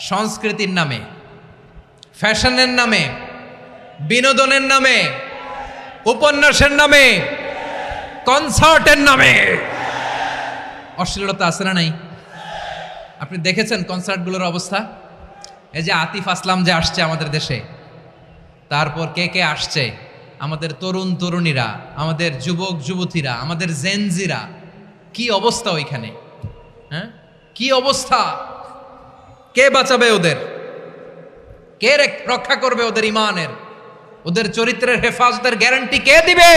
সংস্কৃতির নামে, ফ্যাশনের নামে, বিনোদনের নামে, উপন্যাসের নামে, কনসার্টের নামে অশ্লীলতা আছে না নাই? আপনি দেখেছেন কনসার্টগুলোর অবস্থা? এই যে আতিফ আসলাম যে আসছে আমাদের দেশে, তারপর কে কে আসছে, আমাদের তরুণ তরুণীরা, আমাদের যুবক যুবতীরা, আমাদের জেনজিরা, কি অবস্থা ওইখানে? হ্যাঁ, কি অবস্থা! কে বাঁচাবে ওদের? কে রক্ষা করবে ওদের ইমানের, ওদের চরিত্রের হেফাজতের গ্যারান্টি কে দিবে?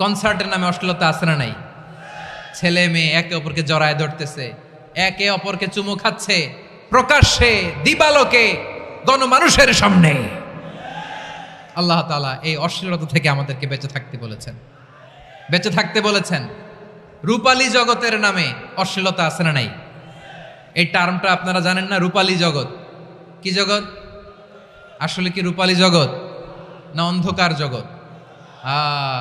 কনসার্টের নামে অশ্লীলতা আছে না নাই? ছেলে মেয়ে একে অপরকে জড়ায় ধরতেছে, একে অপরকে চুমু খাচ্ছে প্রকাশ্যে, দিবালোকে, গণমানুষের সামনে। আল্লাহ তাআলা এই অশ্লীলতা থেকে আমাদেরকে বেঁচে থাকতে বলেছেন, বেঁচে থাকতে বলেছেন। রূপালী জগতের নামে অশ্লীলতা আছে না নাই? এই টার্মটা আপনারা জানেন না? রূপালী জগৎ কি জগৎ? আসলে কি রূপালী জগৎ না অন্ধকার জগৎ?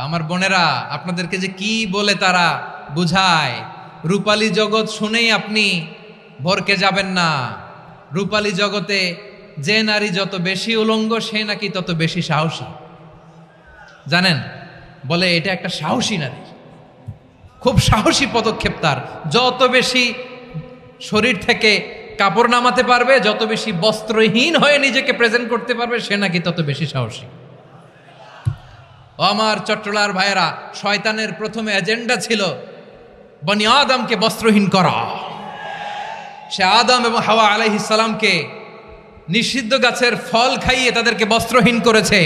আমার বোনেরা, আপনাদেরকে যে কি বলে তারা বুঝায়, রূপালী জগৎ শুনেই আপনি ভরকে যাবেন না। রূপালী জগতে যে নারী যত বেশি উলঙ্গ, সে নাকি তত বেশি সাহসী। জানেন, বলে এটা একটা সাহসী নারী, খুব সাহসী পদক্ষেপ তার। যত বেশি শরীর থেকে কাপড় নামাতে পারবে, যত বেশি বস্ত্রহীন হয়ে নিজেকে প্রেজেন্ট করতে পারবে, সে নাকি তত বেশি সাহসী। ও আমার চট্টলার ভাইয়েরা, শয়তানের প্রথমে এজেন্ডা ছিল বনি আদমকে বস্ত্রহীন করা। সে আদম এবং হাওয়া আলাইহিস সালামকে নিষিদ্ধ গাছের ফল খাইয়ে তাদেরকে বস্ত্রহীন করেছে।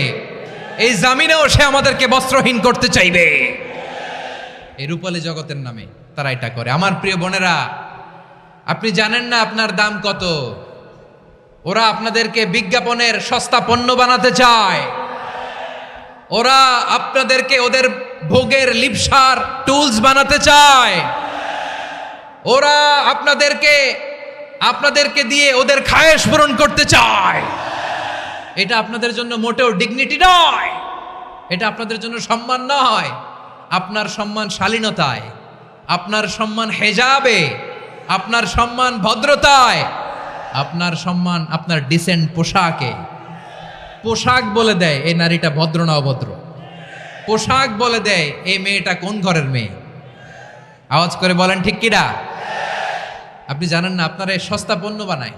এই জামিনেও সে আমাদেরকে বস্ত্রহীন করতে চাইবে। এই রূপালী জগতের নামে তারা এটা করে। আমার প্রিয় বোনেরা, আপনি জানেন না আপনার দাম কত। ওরা আপনাদেরকে বিজ্ঞাপনের সস্তা পণ্য বানাতে চায়। ওরা আপনাদেরকে ওদের ভোগের লিপসার টুলস বানাতে চায়। ওরা আপনাদেরকে দিয়ে ওদের খায়েশ পূরণ করতে চায়। এটা আপনাদের জন্য মোটেও ডিগনিটি নয়, এটা আপনাদের জন্য সম্মান নয়। আপনার সম্মান শালীনতায়, আপনার সম্মান হেজাবে, আপনার সম্মান ভদ্রতায়, আপনার সম্মান আপনার ডিসেন্ট পোশাকে। পোশাক বলে দেয় এই নারীটা ভদ্র না অভদ্র। পোশাক বলে দেয় এই মেয়েটা কোন ঘরের মেয়ে। আওয়াজ করে বলেন ঠিক কিনা? আপনি জানেন না, আপনারা এই সস্তা পণ্য বানায়।